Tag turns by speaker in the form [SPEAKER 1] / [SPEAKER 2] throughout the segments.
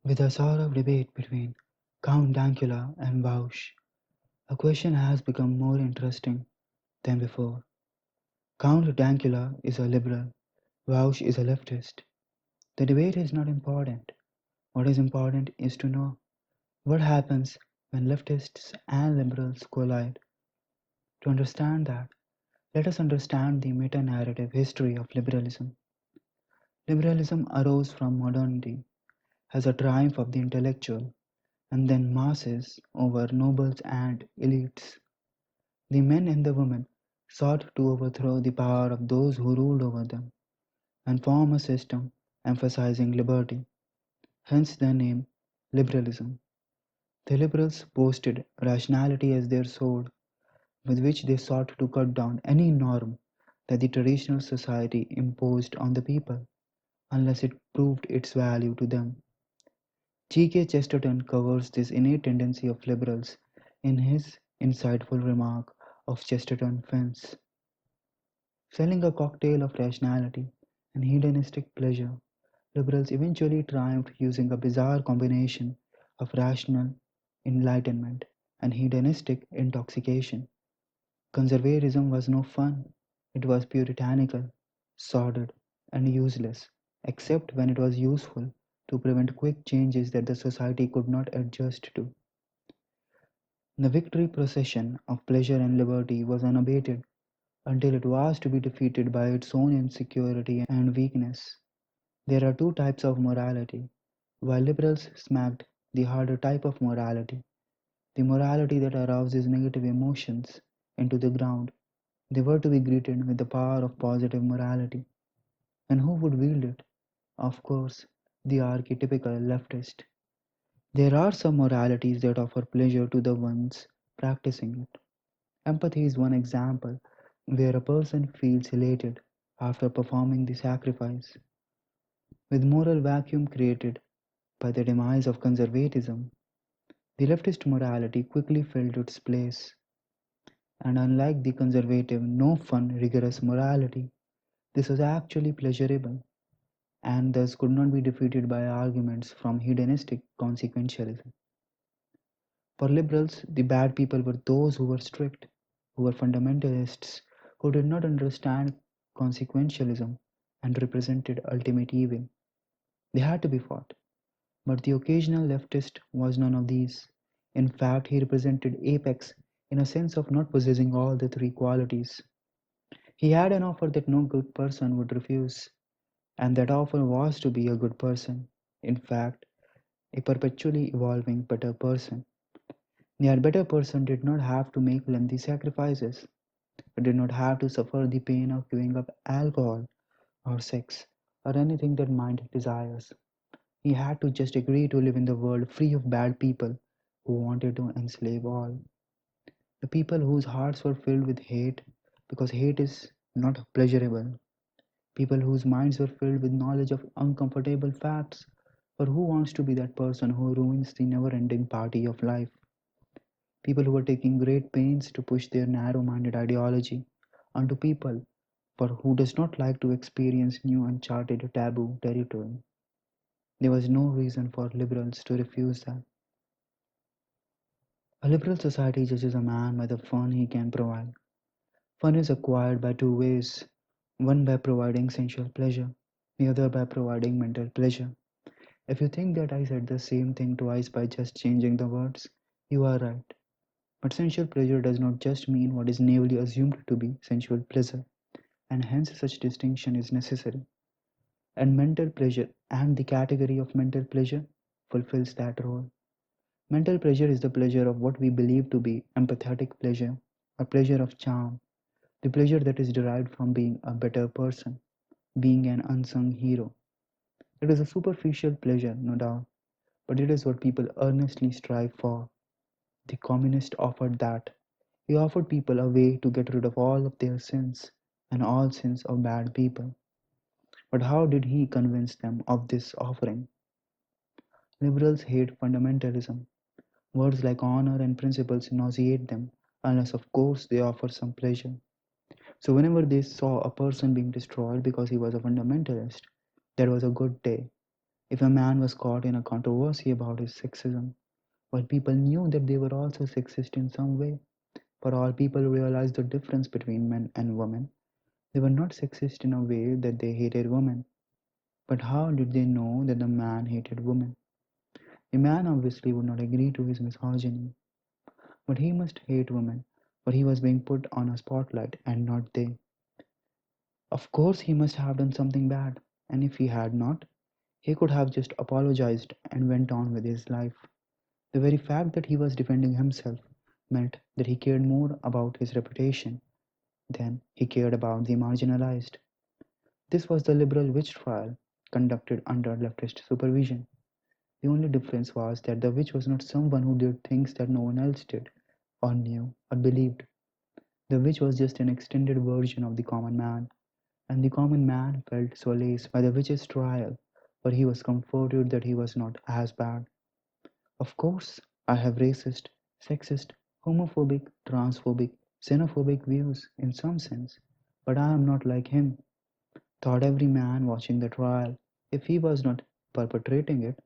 [SPEAKER 1] With a sort of debate between Count Dankula and Bausch, a question has become more interesting than before. Count Dankula is a liberal, Bausch is a leftist. The debate is not important. What is important is to know what happens when leftists and liberals collide. To understand that, let us understand the meta narrative history of liberalism. Liberalism arose from modernity as a triumph of the intellectual and then masses over nobles and elites. The men and the women sought to overthrow the power of those who ruled over them and form a system emphasizing liberty, hence the name liberalism. The liberals boasted rationality as their sword, with which they sought to cut down any norm that the traditional society imposed on the people, unless it proved its value to them. G.K. Chesterton covers this innate tendency of liberals in his insightful remark of Chesterton Fence. Selling a cocktail of rationality and hedonistic pleasure, liberals eventually triumphed using a bizarre combination of rational enlightenment and hedonistic intoxication. Conservatism was no fun, it was puritanical, sordid, and useless, except when it was useful to prevent quick changes that the society could not adjust to. The victory procession of pleasure and liberty was unabated until it was to be defeated by its own insecurity and weakness. There are two types of morality. While liberals smacked the harder type of morality, the morality that arouses negative emotions, into the ground, they were to be greeted with the power of positive morality. And who would wield it? Of course, the archetypical leftist. There are some moralities that offer pleasure to the ones practicing it. Empathy is one example where a person feels elated after performing the sacrifice. With moral vacuum created by the demise of conservatism, the leftist morality quickly filled its place, and unlike the conservative, no fun, rigorous morality, this was actually pleasurable and thus could not be defeated by arguments from hedonistic consequentialism. For liberals, the bad people were those who were strict, who were fundamentalists, who did not understand consequentialism and represented ultimate evil. They had to be fought. But the occasional leftist was none of these. In fact, he represented apex in a sense of not possessing all the three qualities. He had an offer that no good person would refuse, and that offer was to be a good person. In fact, a perpetually evolving better person. The better person did not have to make lengthy sacrifices. It did not have to suffer the pain of giving up alcohol or sex or anything that mind desires. He had to just agree to live in the world free of bad people who wanted to enslave all. The people whose hearts were filled with hate because hate is not pleasurable. People whose minds were filled with knowledge of uncomfortable facts. Or who wants to be that person who ruins the never ending party of life? People who are taking great pains to push their narrow minded ideology onto people for who does not like to experience new uncharted taboo territory. There was no reason for liberals to refuse that. A liberal society judges a man by the fun he can provide. Fun is acquired by two ways, one by providing sensual pleasure, the other by providing mental pleasure. If you think that I said the same thing twice by just changing the words, you are right. But sensual pleasure does not just mean what is naively assumed to be sensual pleasure, and hence such distinction is necessary. And mental pleasure and the category of mental pleasure fulfills that role. Mental pleasure is the pleasure of what we believe to be empathetic pleasure, a pleasure of charm, the pleasure that is derived from being a better person, being an unsung hero. It is a superficial pleasure, no doubt, but it is what people earnestly strive for. The communist offered that. He offered people a way to get rid of all of their sins and all sins of bad people. But how did he convince them of this offering? Liberals hate fundamentalism. Words like honor and principles nauseate them, unless, of course, they offer some pleasure. So, whenever they saw a person being destroyed because he was a fundamentalist, that was a good day. If a man was caught in a controversy about his sexism, while people knew that they were also sexist in some way, for all people realized the difference between men and women, they were not sexist in a way that they hated women. But how did they know that the man hated women? The man obviously would not agree to his misogyny, but he must hate women, for he was being put on a spotlight and not they. Of course, he must have done something bad, and if he had not, he could have just apologized and went on with his life. The very fact that he was defending himself meant that he cared more about his reputation than he cared about the marginalized. This was the liberal witch trial conducted under leftist supervision. The only difference was that the witch was not someone who did things that no one else did, or knew, or believed. The witch was just an extended version of the common man, and the common man felt solace by the witch's trial, for he was comforted that he was not as bad. Of course, I have racist, sexist, homophobic, transphobic, xenophobic views in some sense, but I am not like him, thought every man watching the trial. If he was not perpetrating it,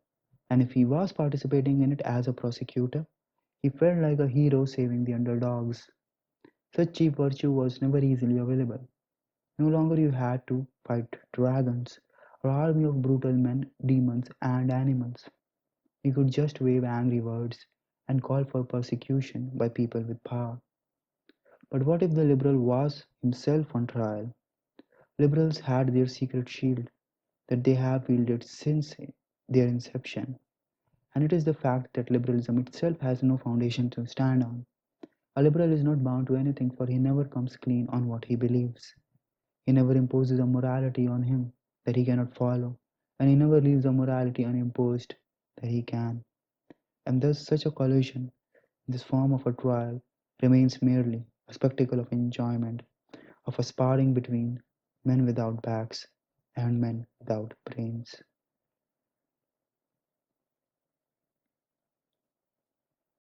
[SPEAKER 1] and if he was participating in it as a prosecutor, he felt like a hero saving the underdogs. Such cheap virtue was never easily available. No longer you had to fight dragons or army of brutal men, demons, and animals. You could just wave angry words and call for persecution by people with power. But what if the liberal was himself on trial? Liberals had their secret shield that they have wielded since their inception, and it is the fact that liberalism itself has no foundation to stand on. A liberal is not bound to anything, for he never comes clean on what he believes. He never imposes a morality on him that he cannot follow, and he never leaves a morality unimposed that he can. And thus, such a collision, in this form of a trial, remains merely a spectacle of enjoyment, of a sparring between men without backs and men without brains.